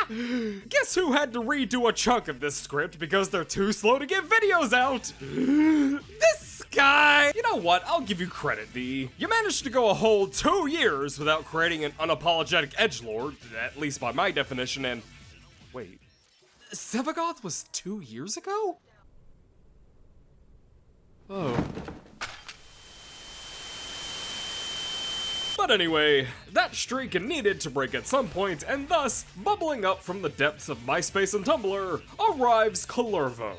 Guess who had to redo a chunk of this script because they're too slow to get videos out? This guy! You know what? I'll give you credit, D. You managed to go a whole 2 years without creating an unapologetic edgelord, at least by my definition, and... Wait. Sevagoth was 2 years ago? Oh. But anyway, that streak needed to break at some point, and thus, bubbling up from the depths of MySpace and Tumblr, arrives Kullervo.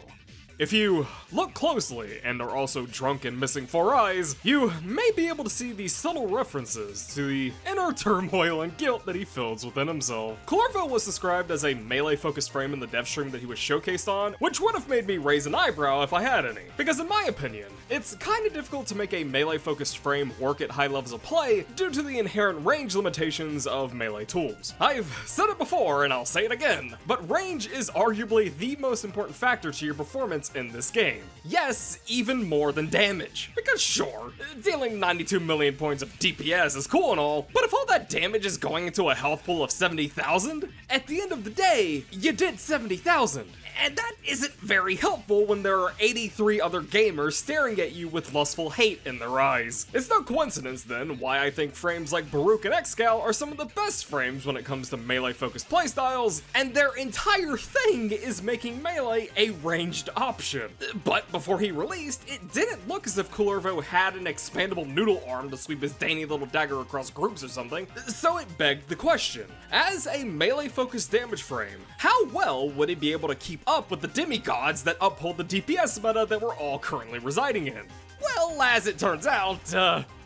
If you look closely and are also drunk and missing 4 eyes, you may be able to see the subtle references to the inner turmoil and guilt that he feels within himself. Kullervo was described as a melee-focused frame in the dev stream that he was showcased on, which would have made me raise an eyebrow if I had any. Because in my opinion, it's kinda difficult to make a melee-focused frame work at high levels of play due to the inherent range limitations of melee tools. I've said it before and I'll say it again, but range is arguably the most important factor to your performance in this game. Yes, even more than damage. Because sure, dealing 92 million points of DPS is cool and all, but if all that damage is going into a health pool of 70,000, at the end of the day, you did 70,000. And that isn't very helpful when there are 83 other gamers staring at you with lustful hate in their eyes. It's no coincidence then why I think frames like Baruch and Excal are some of the best frames when it comes to melee-focused playstyles, and their entire thing is making melee a ranged option. But before he released, it didn't look as if Kullervo had an expandable noodle arm to sweep his dainty little dagger across groups or something, so it begged the question. As a melee-focused damage frame, how well would he be able to keep up with the demigods that uphold the DPS meta that we're all currently residing in? Well, as it turns out,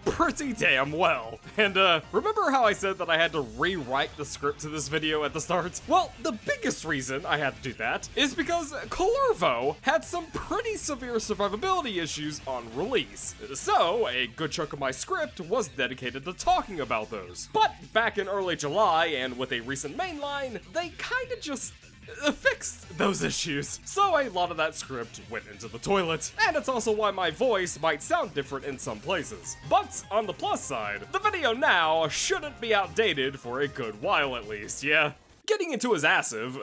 pretty damn well. And remember how I said that I had to rewrite the script to this video at the start? Well, the biggest reason I had to do that is because Kullervo had some pretty severe survivability issues on release. So, a good chunk of my script was dedicated to talking about those. But back in early July, and with a recent mainline, they kinda just fixed those issues. So a lot of that script went into the toilet, and it's also why my voice might sound different in some places. But on the plus side, the video now shouldn't be outdated for a good while at least, yeah? Getting into his passive,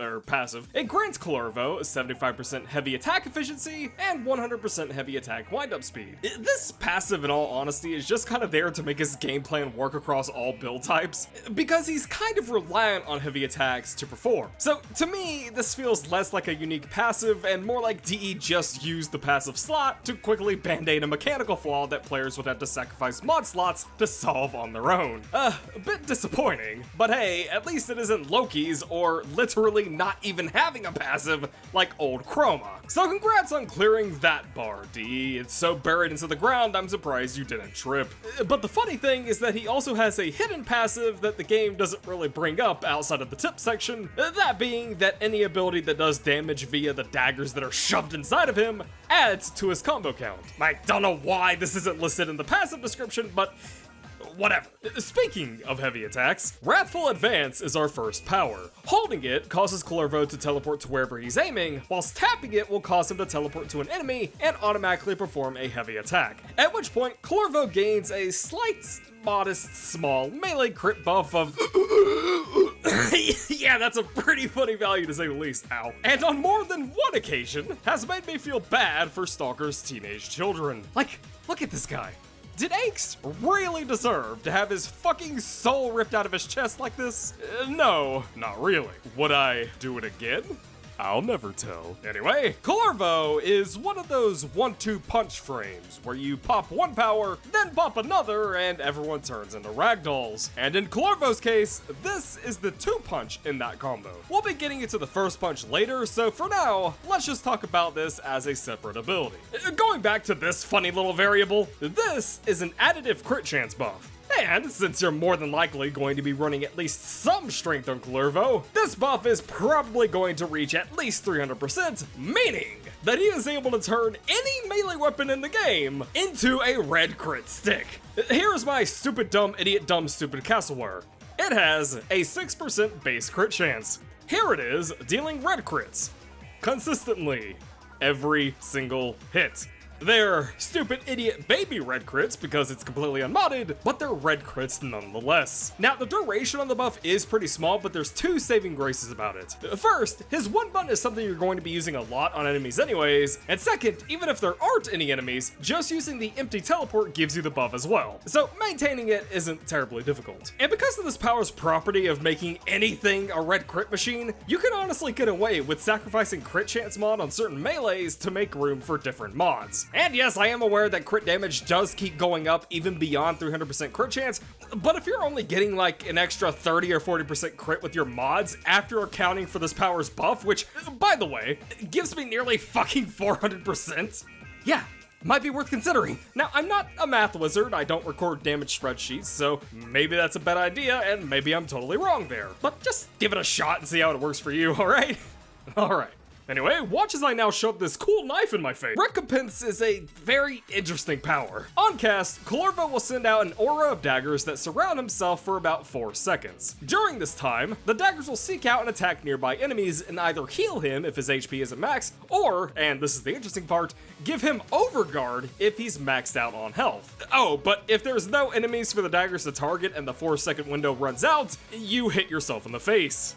it grants Kullervo 75% heavy attack efficiency and 100% heavy attack windup speed. This passive, in all honesty, is just kind of there to make his game plan work across all build types, because he's kind of reliant on heavy attacks to perform. So to me, this feels less like a unique passive and more like DE just used the passive slot to quickly band-aid a mechanical flaw that players would have to sacrifice mod slots to solve on their own. A bit disappointing, but hey, at least it isn't Loki's or literally not even having a passive like old Chroma. So congrats on clearing that bar, D. It's so buried into the ground, I'm surprised you didn't trip. But the funny thing is that he also has a hidden passive that the game doesn't really bring up outside of the tip section, that being that any ability that does damage via the daggers that are shoved inside of him adds to his combo count. I don't know why this isn't listed in the passive description, but whatever. Speaking of heavy attacks, Wrathful Advance is our first power. Holding it causes Kullervo to teleport to wherever he's aiming, whilst tapping it will cause him to teleport to an enemy and automatically perform a heavy attack. At which point, Kullervo gains a slight, modest, small melee crit buff of yeah, that's a pretty funny value to say the least, ow. And on more than one occasion, has made me feel bad for Stalker's teenage children. Like, look at this guy. Did Angst really deserve to have his fucking soul ripped out of his chest like this? No, not really. Would I do it again? I'll never tell. Anyway, Kullervo is one of those 1-2 punch frames where you pop one power, then pop another, and everyone turns into ragdolls. And in Kullervo's case, this is the 2-punch in that combo. We'll be getting into the first punch later, so for now, let's just talk about this as a separate ability. Going back to this funny little variable, this is an additive crit chance buff. And since you're more than likely going to be running at least some strength on Kullervo, this buff is probably going to reach at least 300%, meaning that he is able to turn any melee weapon in the game into a red crit stick. Here's my stupid dumb idiot dumb stupid castleware. It has a 6% base crit chance. Here it is, dealing red crits consistently every single hit. They're stupid idiot baby red crits because it's completely unmodded, but they're red crits nonetheless. Now, the duration on the buff is pretty small, but there's two saving graces about it. First, his one button is something you're going to be using a lot on enemies anyways, and second, even if there aren't any enemies, just using the empty teleport gives you the buff as well. So maintaining it isn't terribly difficult. And because of this power's property of making anything a red crit machine, you can honestly get away with sacrificing crit chance mod on certain melees to make room for different mods. And yes, I am aware that crit damage does keep going up even beyond 300% crit chance, but if you're only getting like an extra 30 or 40% crit with your mods after accounting for this power's buff, which, by the way, gives me nearly fucking 400%, yeah, might be worth considering. Now, I'm not a math wizard, I don't record damage spreadsheets, so maybe that's a bad idea, and maybe I'm totally wrong there. But just give it a shot and see how it works for you, alright? Alright. Anyway, watch as I now shove this cool knife in my face. Recompense is a very interesting power. On cast, Kullervo will send out an aura of daggers that surround himself for about 4 seconds. During this time, the daggers will seek out and attack nearby enemies and either heal him if his HP isn't max, or, and this is the interesting part, give him overguard if he's maxed out on health. Oh, but if there's no enemies for the daggers to target and the 4-second window runs out, you hit yourself in the face.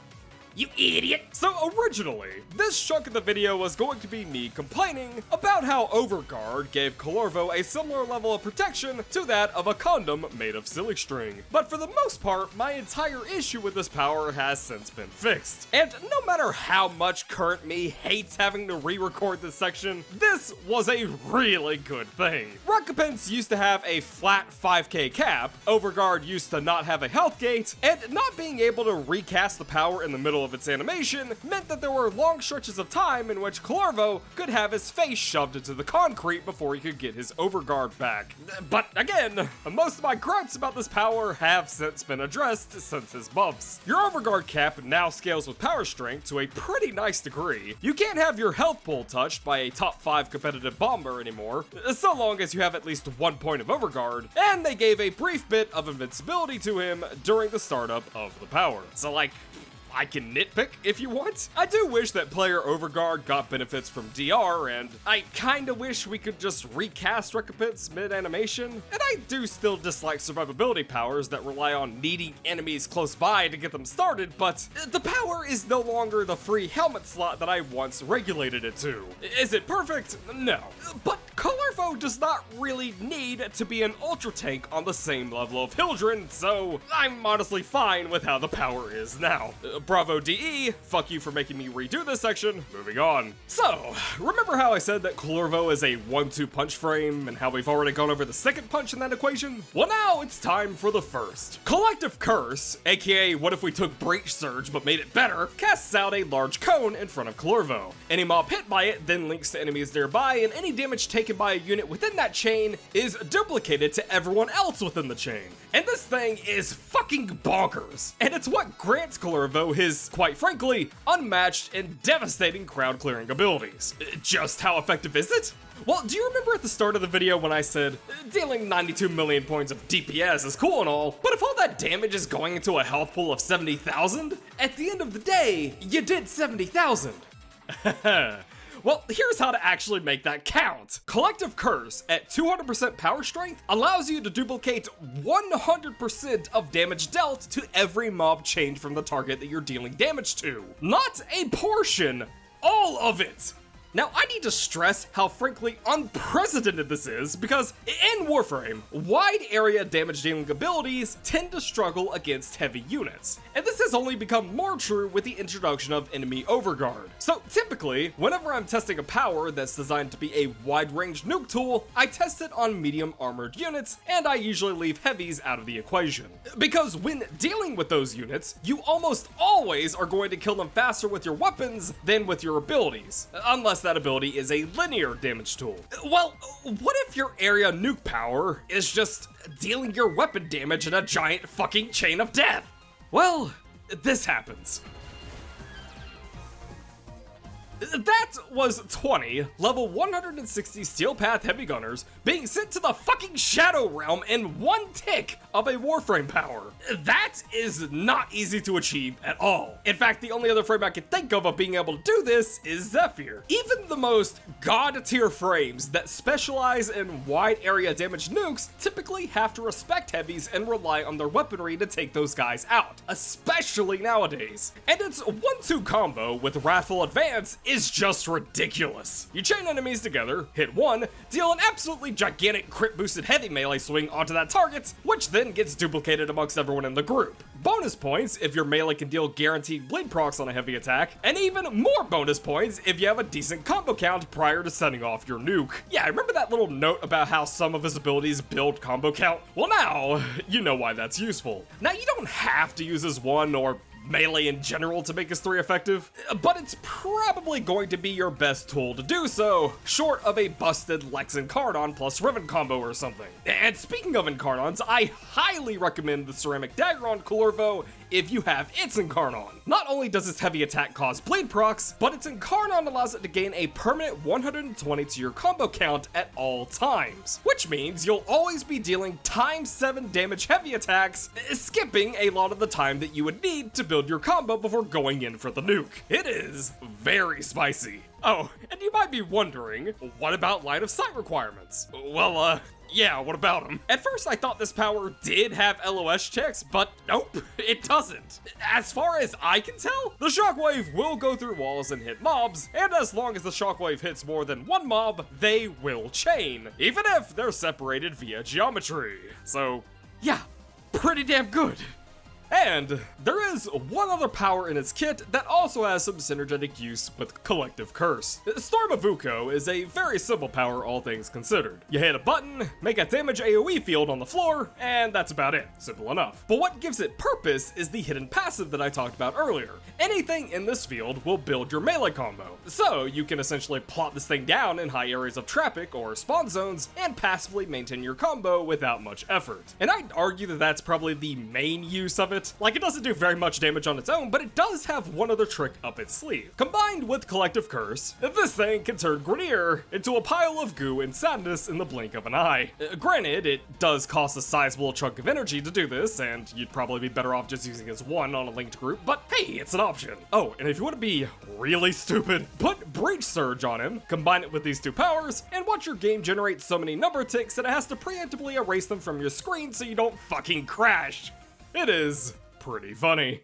You idiot! So originally, this chunk of the video was going to be me complaining about how Overguard gave Kullervo a similar level of protection to that of a condom made of silly string. But for the most part, my entire issue with this power has since been fixed. And no matter how much current me hates having to re-record this section, this was a really good thing. Recompense used to have a flat 5k cap, Overguard used to not have a health gate, and not being able to recast the power in the middle of its animation meant that there were long stretches of time in which Kullervo could have his face shoved into the concrete before he could get his overguard back. But again, most of my gripes about this power have since been addressed since his buffs. Your overguard cap now scales with power strength to a pretty nice degree. You can't have your health pool touched by a top 5 competitive bomber anymore, so long as you have at least 1 point of overguard, and they gave a brief bit of invincibility to him during the startup of the power. So like, I can nitpick if you want. I do wish that player Overguard got benefits from DR, and I kinda wish we could just recast recompense mid-animation, and I do still dislike survivability powers that rely on needing enemies close by to get them started, but the power is no longer the free helmet slot that I once regulated it to. Is it perfect? No. But Kullervo does not really need to be an ultra tank on the same level of Hildren, so I'm honestly fine with how the power is now. Bravo DE, fuck you for making me redo this section, moving on. So, remember how I said that Kullervo is a 1-2 punch frame and how we've already gone over the second punch in that equation? Well, now it's time for the first. Collective Curse, aka what if we took Breach Surge but made it better, casts out a large cone in front of Kullervo. Any mob hit by it then links to enemies nearby, and any damage taken by a unit within that chain is duplicated to everyone else within the chain. And this thing is fucking bonkers. And it's what grants Kullervo his, quite frankly, unmatched and devastating crowd clearing abilities. Just how effective is it? Well, do you remember at the start of the video when I said, dealing 92 million points of DPS is cool and all, but if all that damage is going into a health pool of 70,000, at the end of the day, you did 70,000. Well, here's how to actually make that count. Collective Curse at 200% power strength allows you to duplicate 100% of damage dealt to every mob chained from the target that you're dealing damage to. Not a portion, all of it. Now, I need to stress how frankly unprecedented this is because in Warframe, wide area damage dealing abilities tend to struggle against heavy units. And this has only become more true with the introduction of enemy overguard. So typically, whenever I'm testing a power that's designed to be a wide range nuke tool, I test it on medium armored units, and I usually leave heavies out of the equation. Because when dealing with those units, you almost always are going to kill them faster with your weapons than with your abilities, unless that ability is a linear damage tool. Well, what if your area nuke power is just dealing your weapon damage in a giant fucking chain of death? Well, this happens. That was 20 level 160 Steel Path Heavy Gunners being sent to the fucking Shadow Realm in one tick of a Warframe power. That is not easy to achieve at all. In fact, the only other frame I can think of being able to do this is Zephyr. Even the most god tier frames that specialize in wide area damage nukes typically have to respect heavies and rely on their weaponry to take those guys out, especially nowadays. And its 1-2 combo with Wrathful Advance is just ridiculous. You chain enemies together, hit one, deal an absolutely gigantic crit boosted heavy melee swing onto that target, which then gets duplicated amongst everyone in the group. Bonus points if your melee can deal guaranteed bleed procs on a heavy attack, and even more bonus points if you have a decent combo count prior to setting off your nuke. Yeah, remember that little note about how some of his abilities build combo count? Well now, you know why that's useful. Now you don't have to use his 1 or melee in general to make his 3 effective, but it's probably going to be your best tool to do so, short of a busted Lex Incarnon plus Riven combo or something. And speaking of Incarnons, I highly recommend the Ceramic Dagger on Kullervo if you have its Incarnon. Not only does its heavy attack cause bleed procs, but its Incarnon allows it to gain a permanent 120 to your combo count at all times, which means you'll always be dealing ×7 damage heavy attacks, skipping a lot of the time that you would need to build your combo before going in for the nuke. It is very spicy. Oh, and you might be wondering, what about line of sight requirements? Well, yeah, what about them? At first I thought this power did have LOS checks, but nope, it doesn't. As far as I can tell, the shockwave will go through walls and hit mobs, and as long as the shockwave hits more than one mob, they will chain, even if they're separated via geometry. So, yeah, pretty damn good. And there is one other power in its kit that also has some synergetic use with Collective Curse. Storm of Vuko is a very simple power, all things considered. You hit a button, make a damage AoE field on the floor, and that's about it. Simple enough. But what gives it purpose is the hidden passive that I talked about earlier. Anything in this field will build your melee combo. So you can essentially plot this thing down in high areas of traffic or spawn zones and passively maintain your combo without much effort. And I'd argue that that's probably the main use of it. Like, it doesn't do very much damage on its own, but it does have one other trick up its sleeve. Combined with Collective Curse, this thing can turn Grenier into a pile of goo and sadness in the blink of an eye. Granted, it does cost a sizable chunk of energy to do this, and you'd probably be better off just using his 1 on a linked group, but hey, it's an option. Oh, and if you want to be really stupid, put Breach Surge on him, combine it with these 2 powers, and watch your game generate so many number ticks that it has to preemptively erase them from your screen so you don't fucking crash. It is pretty funny.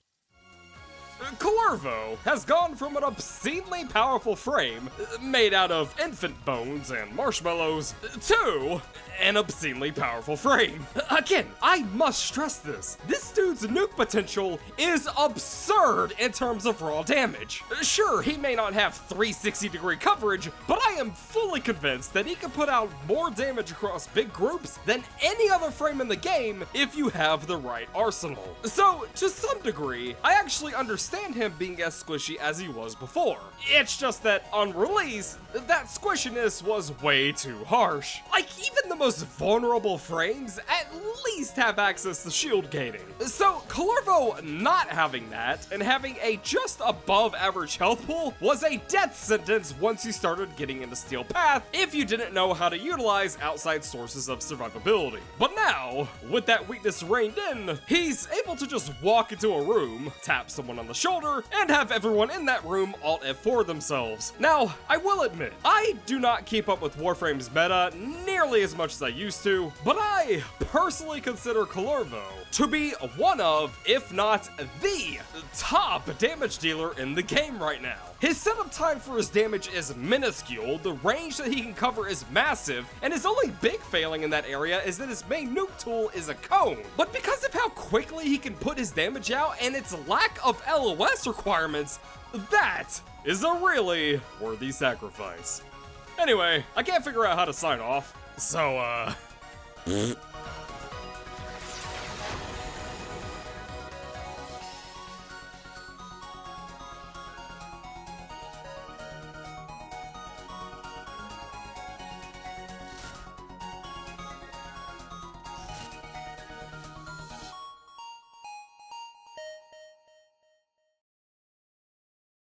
Kullervo has gone from an obscenely powerful frame made out of infant bones and marshmallows to an obscenely powerful frame. Again, I must stress this. This dude's nuke potential is absurd in terms of raw damage. Sure, he may not have 360-degree coverage, but I am fully convinced that he can put out more damage across big groups than any other frame in the game if you have the right arsenal. So, to some degree, I actually understand him being as squishy as he was before. It's just that on release, that squishiness was way too harsh. Like, even the most vulnerable frames at least have access to shield gating. So Kullervo not having that and having a just above average health pool was a death sentence once you started getting into Steel Path if you didn't know how to utilize outside sources of survivability. But now, with that weakness reined in, he's able to just walk into a room, tap someone on the shoulder, and have everyone in that room alt F4 themselves. Now, I will admit, I do not keep up with Warframe's meta nearly as much as I used to, but I personally consider Kullervo to be one of, if not the top damage dealer in the game right now. His setup time for his damage is minuscule, the range that he can cover is massive, and his only big failing in that area is that his main nuke tool is a cone. But because of how quickly he can put his damage out and its lack of LOS requirements, that is a really worthy sacrifice. Anyway, I can't figure out how to sign off, so